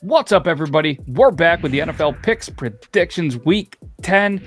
What's up, everybody? We're back with the NFL Picks Predictions Week 10.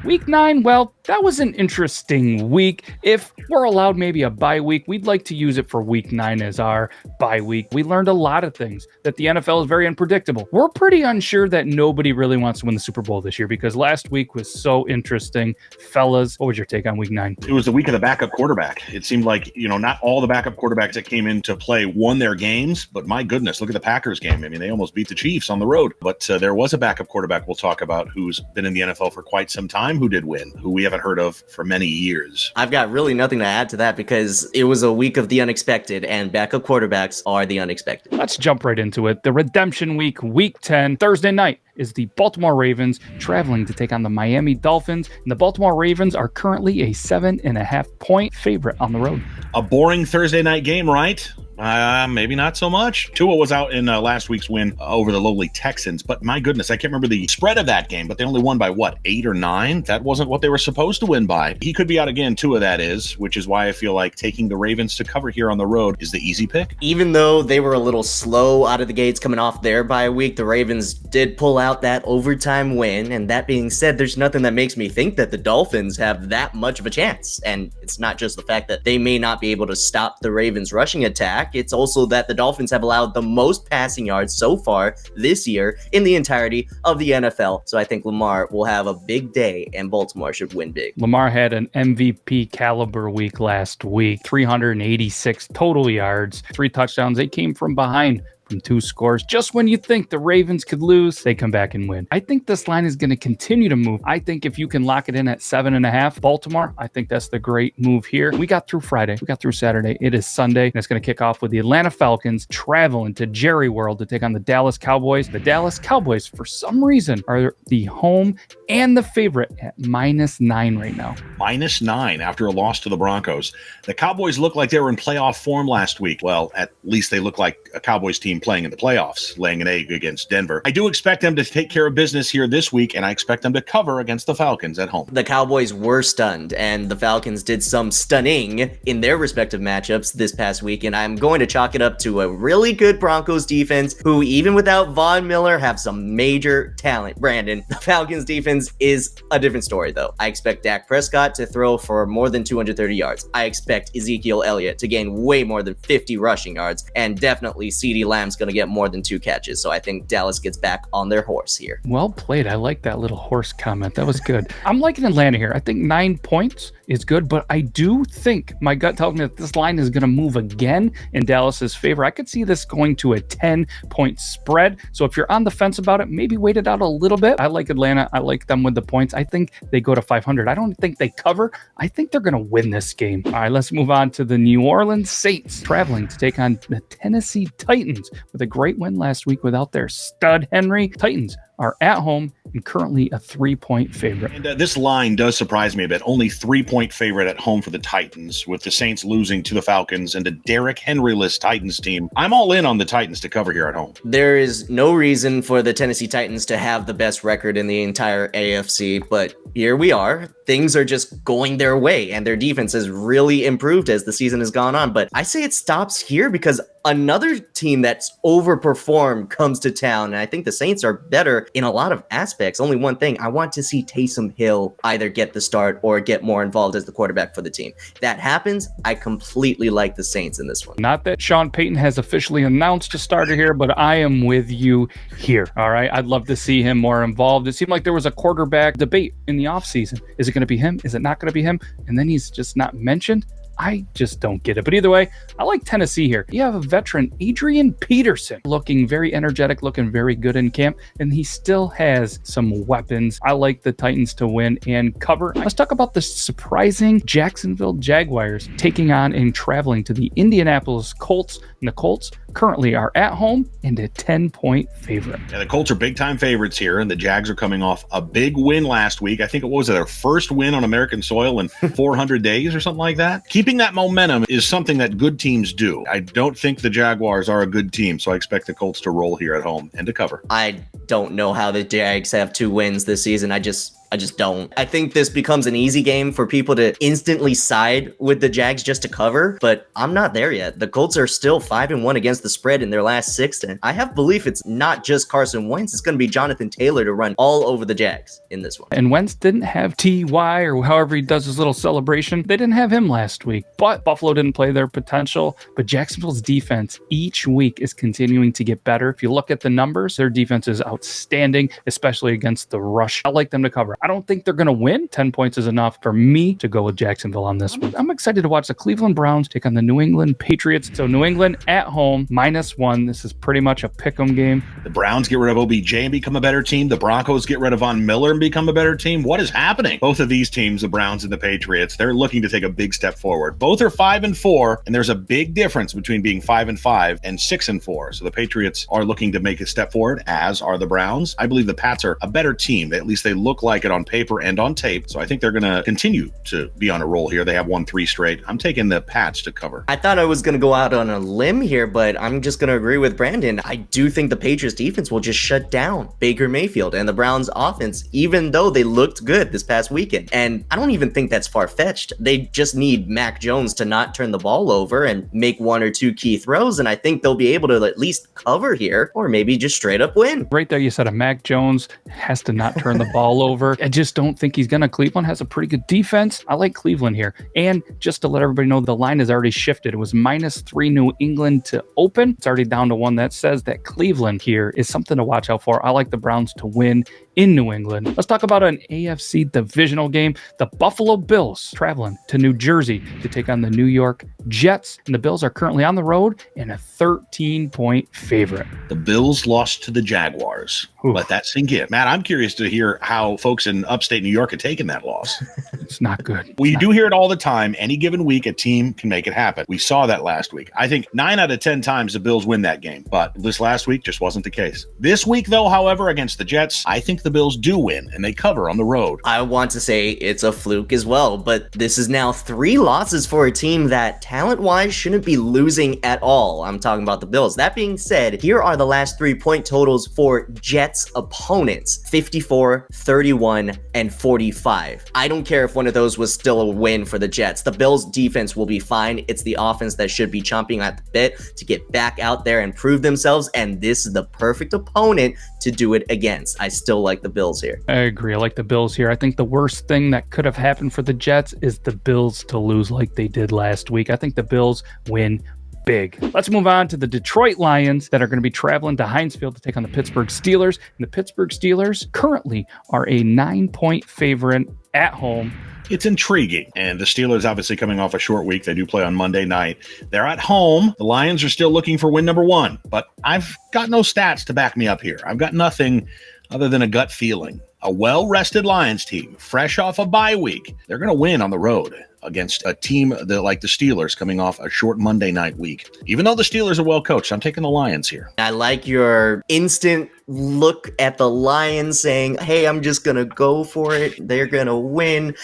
Week 9, well, that was an interesting week. If we're allowed maybe a bye week, we'd like to use it for Week 9 as our bye week. We learned a lot of things, that the NFL is very unpredictable. We're pretty unsure that nobody really wants to win the Super Bowl this year because last week was so interesting. Fellas, what was your take on Week 9? It was the week of the backup quarterback. It seemed like, not all the backup quarterbacks that came into play won their games, but my goodness, look at the Packers game. I mean, they almost beat the Chiefs on the road, but there was a backup quarterback we'll talk about who's been in the NFL for quite some time, who did win, who we haven't heard of for many years. I've got really nothing to add to that because it was a week of the unexpected, and backup quarterbacks are the unexpected. Let's jump right into it. The redemption week, Week 10, Thursday night, is the Baltimore Ravens traveling to take on the Miami Dolphins. And the Baltimore Ravens are currently a 7.5-point favorite on the road. A boring Thursday night game, right? Maybe not so much. Tua was out in last week's win over the lowly Texans, but my goodness, I can't remember the spread of that game, but they only won by 8 or 9? That wasn't what they were supposed to win by. He could be out again, Tua that is, which is why I feel like taking the Ravens to cover here on the road is the easy pick. Even though they were a little slow out of the gates coming off their bye week, the Ravens did pull out that overtime win, and that being said, there's nothing that makes me think that the Dolphins have that much of a chance, and it's not just the fact that they may not be able to stop the Ravens' rushing attack. It's also that the Dolphins have allowed the most passing yards so far this year in the entirety of the NFL. So I think Lamar will have a big day and Baltimore should win big. Lamar had an MVP caliber week last week, 386 total yards, 3 touchdowns. They came from behind from 2 scores. Just when you think the Ravens could lose, they come back and win. I think this line is going to continue to move. I think if you can lock it in at 7.5, Baltimore, I think that's the great move here. We got through Friday. We got through Saturday. It is Sunday, and it's going to kick off with the Atlanta Falcons traveling to Jerry World to take on the Dallas Cowboys. The Dallas Cowboys, for some reason, are the home and the favorite at -9 right now. -9 after a loss to the Broncos. The Cowboys look like they were in playoff form last week. Well, at least they look like a Cowboys team playing in the playoffs, laying an egg against Denver. I do expect them to take care of business here this week, and I expect them to cover against the Falcons at home. The Cowboys were stunned, and the Falcons did some stunning in their respective matchups this past week, and I'm going to chalk it up to a really good Broncos defense, who even without Von Miller have some major talent. Brandon, the Falcons defense is a different story, though. I expect Dak Prescott to throw for more than 230 yards. I expect Ezekiel Elliott to gain way more than 50 rushing yards, and definitely CeeDee Lamb's going to get more than 2 catches. So I think Dallas gets back on their horse here. Well played. I like that little horse comment. That was good. I'm liking Atlanta here. I think 9 points is good, but I do think my gut tells me that this line is going to move again in Dallas's favor. I could see this going to a 10-point spread. So if you're on the fence about it, maybe wait it out a little bit. I like Atlanta. I like them with the points. I think they go to 500. I don't think they cover. I think they're going to win this game. All right, let's move on to the New Orleans Saints traveling to take on the Tennessee Titans with a great win last week without their stud Henry. Titans are at home and currently a 3-point favorite. And this line does surprise me a bit. Only 3-point favorite at home for the Titans, with the Saints losing to the Falcons and a Derrick Henry-less Titans team. I'm all in on the Titans to cover here at home. There is no reason for the Tennessee Titans to have the best record in the entire AFC, but here we are. Things are just going their way, and their defense has really improved as the season has gone on. But I say it stops here because another team that's overperformed comes to town, and I think the Saints are better in a lot of aspects. Only one thing, I want to see Taysom Hill either get the start or get more involved as the quarterback for the team. If that happens, I completely like the Saints in this one. Not that Sean Payton has officially announced a starter here, but I am with you here, all right? I'd love to see him more involved. It seemed like there was a quarterback debate in the offseason. Is it going to be him? Is it not going to be him? And then he's just not mentioned. I just don't get it. But either way, I like Tennessee here. You have a veteran, Adrian Peterson, looking very energetic, looking very good in camp, and he still has some weapons. I like the Titans to win and cover. Let's talk about the surprising Jacksonville Jaguars taking on and traveling to the Indianapolis Colts. And the Colts currently are at home and a 10-point favorite. Yeah, the Colts are big-time favorites here, and the Jags are coming off a big win last week. I think it was their first win on American soil in 400 days or something like that. Keeping that momentum is something that good teams do. I don't think the Jaguars are a good team, so I expect the Colts to roll here at home and to cover. I don't know how the Jags have 2 wins this season. I just I just don't. I think this becomes an easy game for people to instantly side with the Jags just to cover, but I'm not there yet. The Colts are still 5-1 against the spread in their last 6, and I have belief it's not just Carson Wentz. It's going to be Jonathan Taylor to run all over the Jags in this one. And Wentz didn't have T.Y. or however he does his little celebration. They didn't have him last week, but Buffalo didn't play their potential. But Jacksonville's defense each week is continuing to get better. If you look at the numbers, their defense is outstanding, especially against the rush. I like them to cover. I don't think they're going to win. 10 points is enough for me to go with Jacksonville on this one. I'm excited to watch the Cleveland Browns take on the New England Patriots. So New England at home, -1. This is pretty much a pick'em game. The Browns get rid of OBJ and become a better team. The Broncos get rid of Von Miller and become a better team. What is happening? Both of these teams, the Browns and the Patriots, they're looking to take a big step forward. Both are 5-4, and there's a big difference between being 5-5 and 6-4. So the Patriots are looking to make a step forward, as are the Browns. I believe the Pats are a better team. At least they look like it on paper and on tape. So I think they're going to continue to be on a roll here. They have won 3 straight. I'm taking the Pats to cover. I thought I was going to go out on a limb here, but I'm just going to agree with Brandon. I do think the Patriots defense will just shut down Baker Mayfield and the Browns offense, even though they looked good this past weekend. And I don't even think that's far-fetched. They just need Mac Jones to not turn the ball over and make 1 or 2 key throws, and I think they'll be able to at least cover here, or maybe just straight up win. Right there, you said a Mac Jones has to not turn the ball over. I just don't think he's going to. Cleveland has a pretty good defense. I like Cleveland here. And just to let everybody know, the line has already shifted. It was -3 New England to open. It's already down to 1. That says that Cleveland here is something to watch out for. I like the Browns to win in New England. Let's talk about an AFC divisional game. The Buffalo Bills traveling to New Jersey to take on the New York Jets. And the Bills are currently on the road and a 13-point favorite. The Bills lost to the Jaguars. Let that sink in. Matt, I'm curious to hear how folks in upstate New York are taking that loss. It's not good. We do hear it all the time. Any given week, a team can make it happen. We saw that last week. I think 9 out of 10 times the Bills win that game, but this last week just wasn't the case. This week, though, however, against the Jets, I think the Bills do win, and they cover on the road. I want to say it's a fluke as well, but this is now 3 losses for a team that talent-wise shouldn't be losing at all. I'm talking about the Bills. That being said, here are the last 3 point totals for Jets opponents: 54, 31, and 45. I don't care if one of those was still a win for the Jets. The Bills defense will be fine. It's the offense that should be chomping at the bit to get back out there and prove themselves, and this is the perfect opponent to do it against. I still like the Bills here. I agree. I like the Bills here. I think the worst thing that could have happened for the Jets is the Bills to lose like they did last week. I think the Bills win big. Let's move on to the Detroit Lions that are going to be traveling to Heinz Field to take on the Pittsburgh Steelers. And the Pittsburgh Steelers currently are a 9-point favorite at home. It's intriguing. And the Steelers obviously coming off a short week. They do play on Monday night. They're at home. The Lions are still looking for win number 1, but I've got no stats to back me up here. I've got nothing other than a gut feeling. A well-rested Lions team, fresh off a bye week, they're going to win on the road against a team that, like the Steelers, coming off a short Monday night week. Even though the Steelers are well coached, I'm taking the Lions here. I like your instant look at the Lions saying, hey, I'm just going to go for it. They're going to win.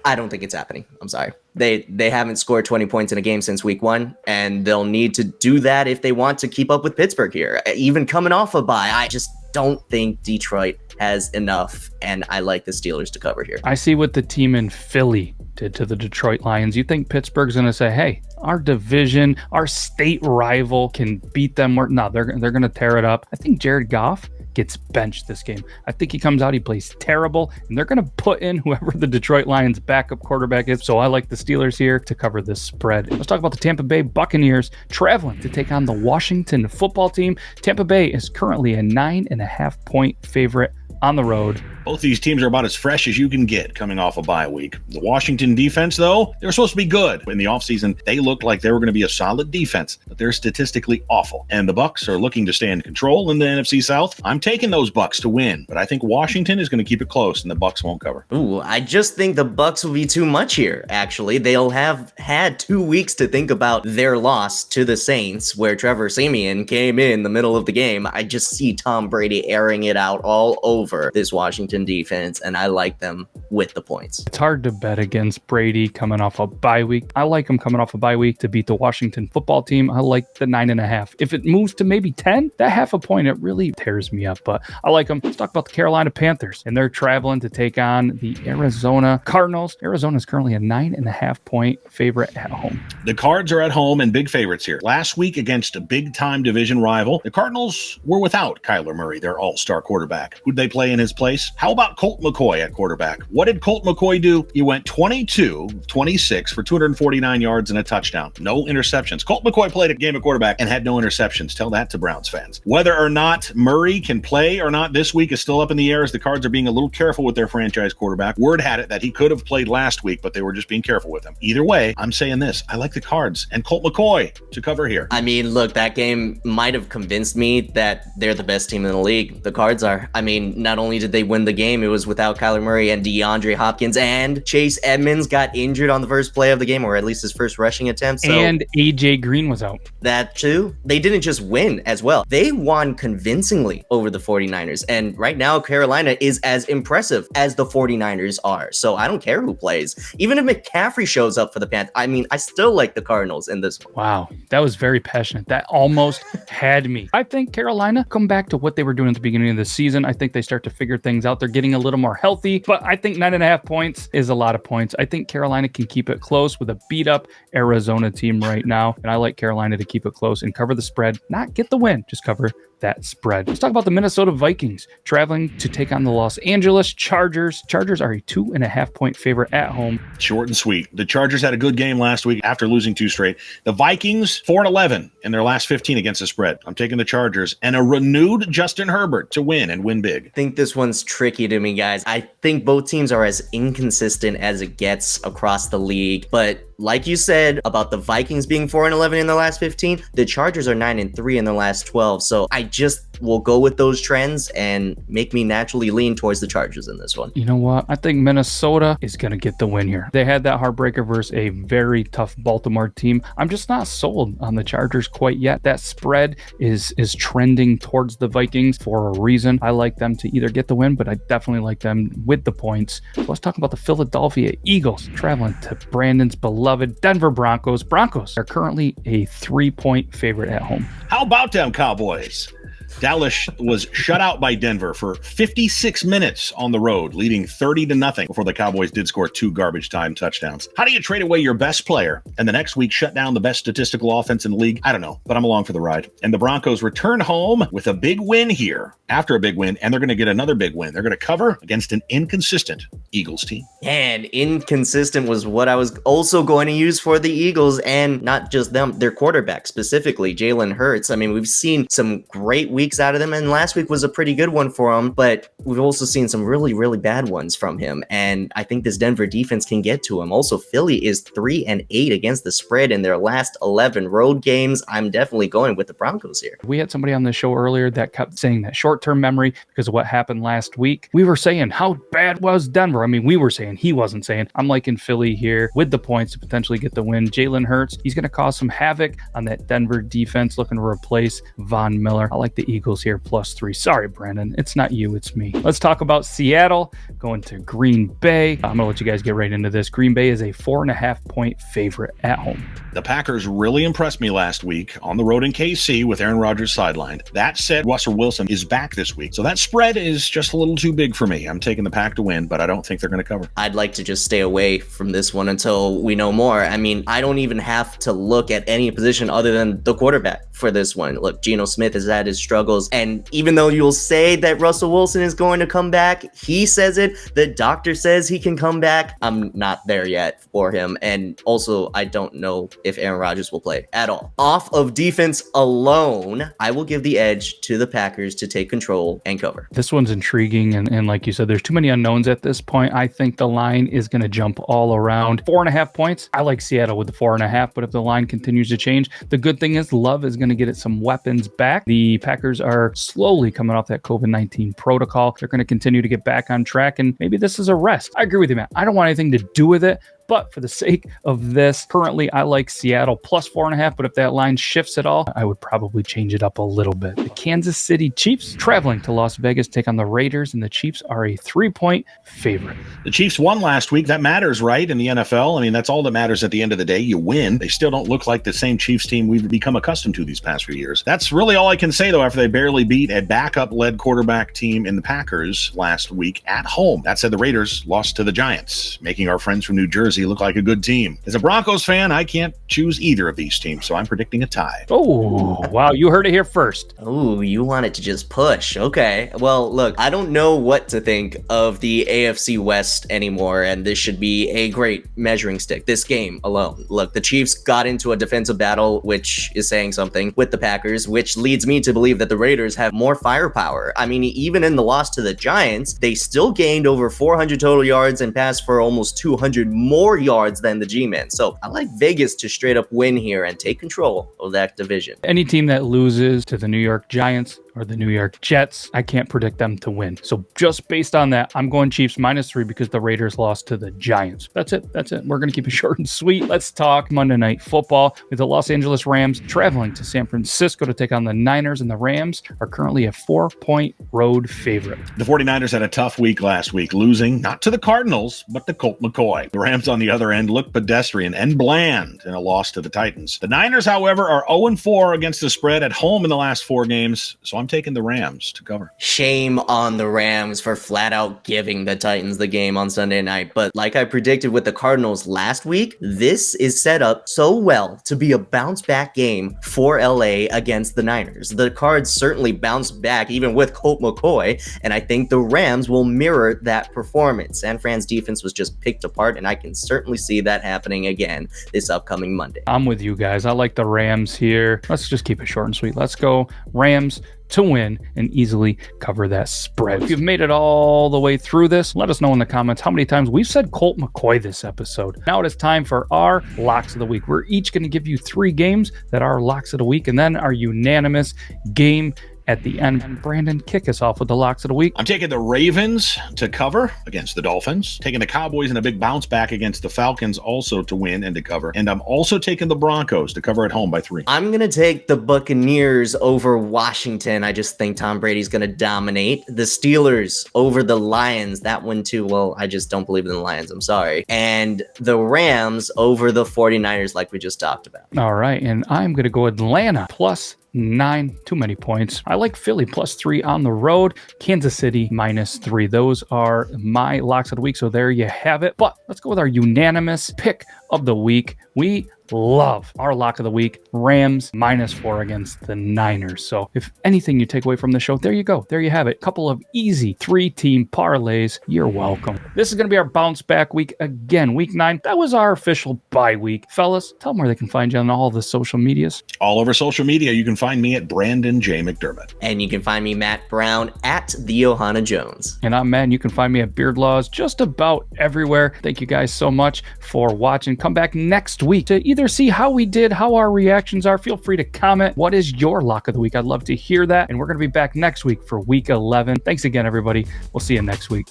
I don't think it's happening. I'm sorry. They haven't scored 20 points in a game since week 1, and they'll need to do that if they want to keep up with Pittsburgh here. Even coming off a bye, I just don't think Detroit has enough, and I like the Steelers to cover here. I see what the team in Philly did to the Detroit Lions. You think Pittsburgh's going to say, hey, our division, our state rival can beat them? No, they're going to tear it up. I think Jared Goff gets benched this game. I think he comes out, he plays terrible, and they're going to put in whoever the Detroit Lions backup quarterback is. So I like the Steelers here to cover this spread. Let's talk about the Tampa Bay Buccaneers traveling to take on the Washington football team. Tampa Bay is currently a 9.5-point favorite on the road. Both these teams are about as fresh as you can get coming off a bye week. The Washington defense, though, they were supposed to be good. In the offseason, they looked like they were going to be a solid defense, but they're statistically awful. And the Bucs are looking to stay in control in the NFC South. I'm taking those Bucs to win, but I think Washington is going to keep it close and the Bucs won't cover. Ooh, I just think the Bucs will be too much here, actually. They'll have had 2 weeks to think about their loss to the Saints, where Trevor Siemian came in the middle of the game. I just see Tom Brady airing it out all over this Washington defense, and I like them with the points. It's hard to bet against Brady coming off a bye week. I like him coming off a bye week to beat the Washington football team. I like the 9.5. If it moves to maybe 10, that half a point, it really tears me up, but I like them. Let's talk about the Carolina Panthers, and they're traveling to take on the Arizona Cardinals. Arizona is currently a 9.5 point favorite at home. The Cards are at home and big favorites here. Last week against a big-time division rival, the Cardinals were without Kyler Murray, their all-star quarterback. Who'd they play in his place? How about Colt McCoy at quarterback? What did Colt McCoy do? He went 22-26 for 249 yards and a touchdown. No interceptions. Colt McCoy played a game of quarterback and had no interceptions. Tell that to Browns fans. Whether or not Murray can play or not this week is still up in the air as the Cards are being a little careful with their franchise quarterback. Word had it that he could have played last week, but they were just being careful with him. Either way, I'm saying this. I like the Cards and Colt McCoy to cover here. I mean, look, that game might have convinced me that they're the best team in the league. The Cards are. I mean, not only did they win the game, it was without Kyler Murray and DeAndre Hopkins, and Chase Edmonds got injured on the first play of the game, or at least his first rushing attempt. So and AJ Green was out. That too. They didn't just win as well. They won convincingly over the 49ers. And right now, Carolina is as impressive as the 49ers are. So I don't care who plays. Even if McCaffrey shows up for the Panthers, I mean, I still like the Cardinals in this one. Wow. That was very passionate. That almost had me. I think Carolina come back to what they were doing at the beginning of the season. I think they start to figure things out. They're getting a little more healthy, but I think 9.5 points is a lot of points. I think Carolina can keep it close with a beat up Arizona team right now. And I like Carolina to keep it close and cover the spread, not get the win, just cover that spread. Let's talk about the Minnesota Vikings traveling to take on the Los Angeles Chargers. Chargers are a 2.5 point favorite at home. Short and sweet. The Chargers had a good game last week after losing 2 straight. The Vikings 4-11 in their last 15 against the spread. I'm taking the Chargers and a renewed Justin Herbert to win and win big. I think this one's tricky to me, guys. I think both teams are as inconsistent as it gets across the league, but like you said about the Vikings being 4-11 in the last 15, the Chargers are 9-3 in the last 12. So I just will go with those trends and make me naturally lean towards the Chargers in this one. You know what? I think Minnesota is going to get the win here. They had that heartbreaker versus a very tough Baltimore team. I'm just not sold on the Chargers quite yet. That spread is trending towards the Vikings for a reason. I like them to either get the win, but I definitely like them with the points. So let's talk about the Philadelphia Eagles traveling to Brandon's beloved Denver Broncos. Broncos are currently a 3-point favorite at home. How about them Cowboys? Dallas was shut out by Denver for 56 minutes on the road, leading 30-0 before the Cowboys did score 2 garbage time touchdowns. How do you trade away your best player and the next week shut down the best statistical offense in the league? I don't know, but I'm along for the ride. And the Broncos return home with a big win here after a big win, and they're going to get another big win. They're going to cover against an inconsistent Eagles team. And inconsistent was what I was also going to use for the Eagles, and not just them, their quarterback specifically, Jalen Hurts. I mean, we've seen some great weeks out of them, and last week was a pretty good one for him, but we've also seen some really, really bad ones from him, and I think this Denver defense can get to him. Also, Philly is 3-8 against the spread in their last 11 road games. I'm definitely going with the Broncos here. We had somebody on the show earlier that kept saying that short-term memory because of what happened last week. We were saying how bad was Denver. I mean, we were saying, he wasn't saying. I'm liking Philly here with the points to potentially get the win. Jalen Hurts, he's going to cause some havoc on that Denver defense, looking to replace Von Miller. I like the Eagles here +3. Sorry, Brandon. It's not you, it's me. Let's talk about Seattle going to Green Bay. I'm going to let you guys get right into this. Green Bay is a 4.5 point favorite at home. The Packers really impressed me last week on the road in KC with Aaron Rodgers sidelined. That said, Russell Wilson is back this week. So that spread is just a little too big for me. I'm taking the Pack to win, but I don't think they're going to cover. I'd like to just stay away from this one until we know more. I mean, I don't even have to look at any position other than the quarterback for this one. Look, Geno Smith has had his struggles, and even though you'll say that Russell Wilson is going to come back, he says it, the doctor says he can come back. I'm not there yet for him, and also I don't know if Aaron Rodgers will play at all. Off of defense alone, I will give the edge to the Packers to take control and cover. This one's intriguing, and like you said, there's too many unknowns at this point. I think the line is going to jump all around. 4.5 points. I like Seattle with the 4.5, but if the line continues to change, the good thing is Love is going to get it some weapons back. The Packers are slowly coming off that COVID-19 protocol. They're going to continue to get back on track, and maybe this is a rest. I agree with you, man. I don't want anything to do with it, But for the sake of this, currently I like Seattle plus 4.5, but if that line shifts at all, I would probably change it up a little bit. The Kansas City Chiefs traveling to Las Vegas take on the Raiders, and the Chiefs are a 3-point favorite. The Chiefs won last week. That matters, right, in the NFL? I mean, that's all that matters at the end of the day. You win. They still don't look like the same Chiefs team we've become accustomed to these past few years. That's really all I can say, though, after they barely beat a backup-led quarterback team in the Packers last week at home. That said, the Raiders lost to the Giants, making our friends from New Jersey look like a good team. As a Broncos fan, I can't choose either of these teams, so I'm predicting a tie. Oh, wow. You heard it here first. Oh, you want it to just push. Okay. Well, look, I don't know what to think of the AFC West anymore, and this should be a great measuring stick. This game alone. Look, the Chiefs got into a defensive battle, which is saying something, with the Packers, which leads me to believe that the Raiders have more firepower. I mean, even in the loss to the Giants, they still gained over 400 total yards and passed for almost 200 more yards than the G-Men. So I like Vegas to straight up win here and take control of that division. Any team that loses to the New York Giants or the New York Jets, I can't predict them to win. So just based on that, I'm going Chiefs -3 because the Raiders lost to the Giants. That's it. We're going to keep it short and sweet. Let's talk Monday Night Football with the Los Angeles Rams traveling to San Francisco to take on the Niners, and the Rams are currently a 4-point road favorite. The 49ers had a tough week last week, losing not to the Cardinals, but to Colt McCoy. The Rams on the other end looked pedestrian and bland in a loss to the Titans. The Niners, however, are 0-4 against the spread at home in the last 4 games, so I'm taking the Rams to cover. Shame on the Rams for flat out giving the Titans the game on Sunday night. But like I predicted with the Cardinals last week, this is set up so well to be a bounce back game for LA against the Niners. The Cards certainly bounced back even with Colt McCoy, and I think the Rams will mirror that performance. San Fran's defense was just picked apart, and I can certainly see that happening again this upcoming Monday. I'm with you guys. I like the Rams here. Let's just keep it short and sweet. Let's go Rams to win and easily cover that spread. If you've made it all the way through this, let us know in the comments how many times we've said Colt McCoy this episode. Now it is time for our locks of the week. We're each going to give you 3 games that are locks of the week, and then our unanimous game at the end. And Brandon, kick us off with the locks of the week. I'm taking the Ravens to cover against the Dolphins, taking the Cowboys in a big bounce back against the Falcons also to win and to cover. And I'm also taking the Broncos to cover at home by 3. I'm going to take the Buccaneers over Washington. I just think Tom Brady's going to dominate. The Steelers over the Lions. That one too. Well, I just don't believe in the Lions. I'm sorry. And the Rams over the 49ers like we just talked about. All right. And I'm going to go Atlanta +9, too many points. I like Philly +3 on the road. Kansas City -3. Those are my locks of the week. So there you have it. But let's go with our unanimous pick of the week. We love our lock of the week, Rams -4 against the Niners. So if anything you take away from the show, there you go. There you have it. Couple of easy 3-team parlays. You're welcome. This is going to be our bounce back week again. Week 9, that was our official bye week. Fellas, tell them where they can find you on all the social medias. All over social media, you can find me at Brandon J. McDermott. And you can find me, Matt Brown, at the Ohana Jones. And I'm Matt. You can find me at Beard Laws just about everywhere. Thank you guys so much for watching. Come back next week to either see how we did, how our reactions are. Feel free to comment. What is your lock of the week? I'd love to hear that. And we're going to be back next week for week 11. Thanks again, everybody. We'll see you next week.